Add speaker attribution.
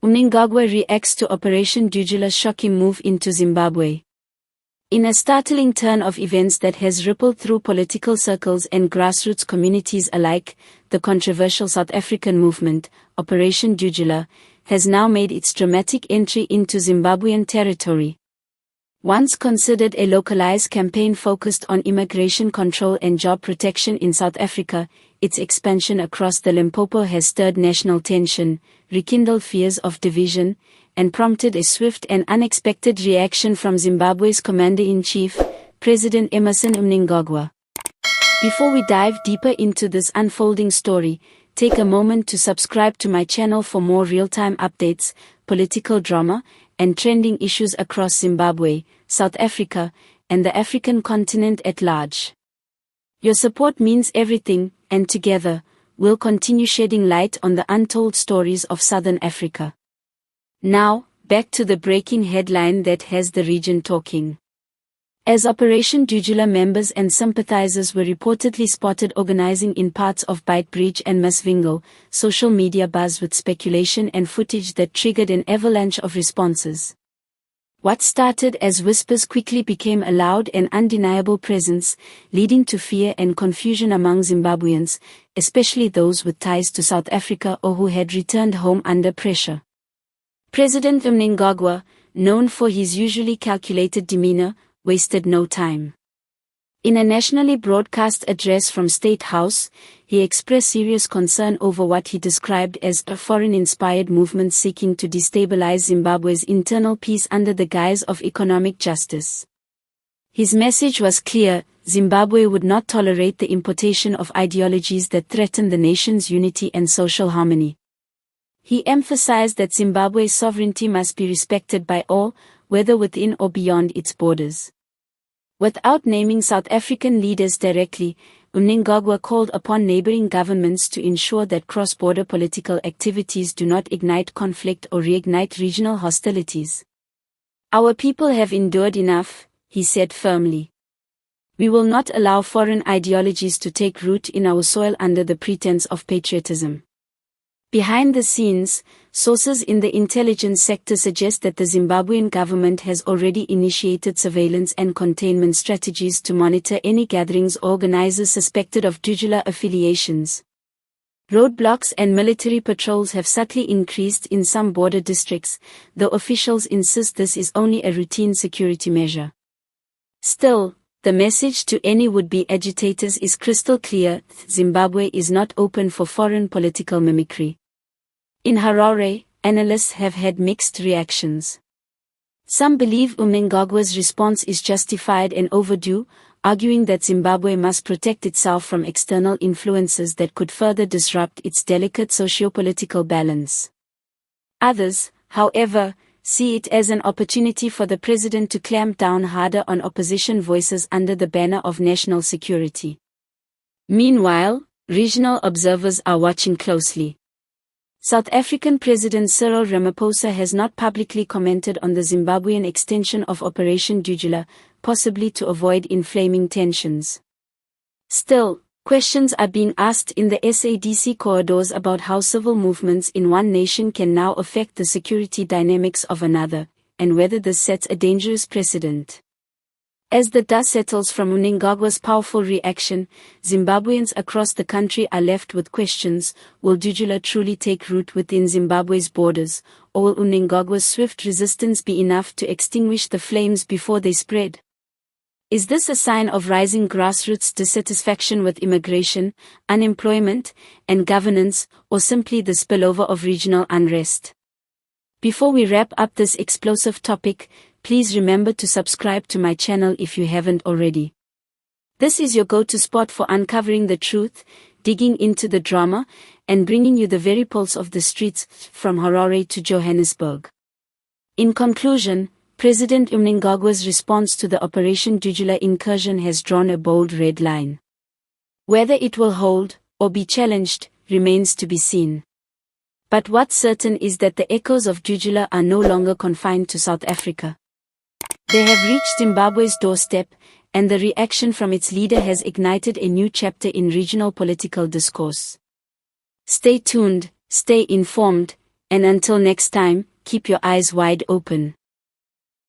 Speaker 1: Mnangagwa reacts to Operation Dudula's shocking move into Zimbabwe. In a startling turn of events that has rippled through political circles and grassroots communities alike, the controversial South African movement, Operation Dudula, has now made its dramatic entry into Zimbabwean territory. Once considered a localized campaign focused on immigration control and job protection in South Africa, its expansion across the Limpopo has stirred national tension, rekindled fears of division, and prompted a swift and unexpected reaction from Zimbabwe's Commander-in-Chief, President Emmerson Mnangagwa. Before we dive deeper into this unfolding story, take a moment to subscribe to my channel for more real-time updates, political drama, and trending issues across Zimbabwe, South Africa, and the African continent at large. Your support means everything, and together, we'll continue shedding light on the untold stories of Southern Africa. Now, back to the breaking headline that has the region talking. As Operation Dudula members and sympathizers were reportedly spotted organizing in parts of Beitbridge and Masvingo, social media buzzed with speculation and footage that triggered an avalanche of responses. What started as whispers quickly became a loud and undeniable presence, leading to fear and confusion among Zimbabweans, especially those with ties to South Africa or who had returned home under pressure. President Mnangagwa, known for his usually calculated demeanor, wasted no time. In a nationally broadcast address from State House, he expressed serious concern over what he described as a foreign-inspired movement seeking to destabilize Zimbabwe's internal peace under the guise of economic justice. His message was clear: Zimbabwe would not tolerate the importation of ideologies that threaten the nation's unity and social harmony. He emphasized that Zimbabwe's sovereignty must be respected by all, whether within or beyond its borders. Without naming South African leaders directly, Mnangagwa called upon neighboring governments to ensure that cross-border political activities do not ignite conflict or reignite regional hostilities. Our people have endured enough, he said firmly. We will not allow foreign ideologies to take root in our soil under the pretense of patriotism. Behind the scenes, sources in the intelligence sector suggest that the Zimbabwean government has already initiated surveillance and containment strategies to monitor any gatherings or organizers suspected of Dudula affiliations. Roadblocks and military patrols have subtly increased in some border districts, though officials insist this is only a routine security measure. Still, the message to any would-be agitators is crystal clear: Zimbabwe is not open for foreign political mimicry. In Harare, analysts have had mixed reactions. Some believe Mnangagwa's response is justified and overdue, arguing that Zimbabwe must protect itself from external influences that could further disrupt its delicate socio-political balance. Others, however, see it as an opportunity for the president to clamp down harder on opposition voices under the banner of national security. Meanwhile, regional observers are watching closely. South African President Cyril Ramaphosa has not publicly commented on the Zimbabwean extension of Operation Dudula, possibly to avoid inflaming tensions. Still, questions are being asked in the SADC corridors about how civil movements in one nation can now affect the security dynamics of another, and whether this sets a dangerous precedent. As the dust settles from Mnangagwa's powerful reaction, Zimbabweans across the country are left with questions: will Dudula truly take root within Zimbabwe's borders, or will Mnangagwa's swift resistance be enough to extinguish the flames before they spread? Is this a sign of rising grassroots dissatisfaction with immigration, unemployment, and governance, or simply the spillover of regional unrest? Before we wrap up this explosive topic, please remember to subscribe to my channel if you haven't already. This is your go-to spot for uncovering the truth, digging into the drama, and bringing you the very pulse of the streets, from Harare to Johannesburg. In conclusion, President Mnangagwa's response to the Operation Dudula incursion has drawn a bold red line. Whether it will hold, or be challenged, remains to be seen. But what's certain is that the echoes of Dudula are no longer confined to South Africa. They have reached Zimbabwe's doorstep, and the reaction from its leader has ignited a new chapter in regional political discourse. Stay tuned, stay informed, And until next time, keep your eyes wide open.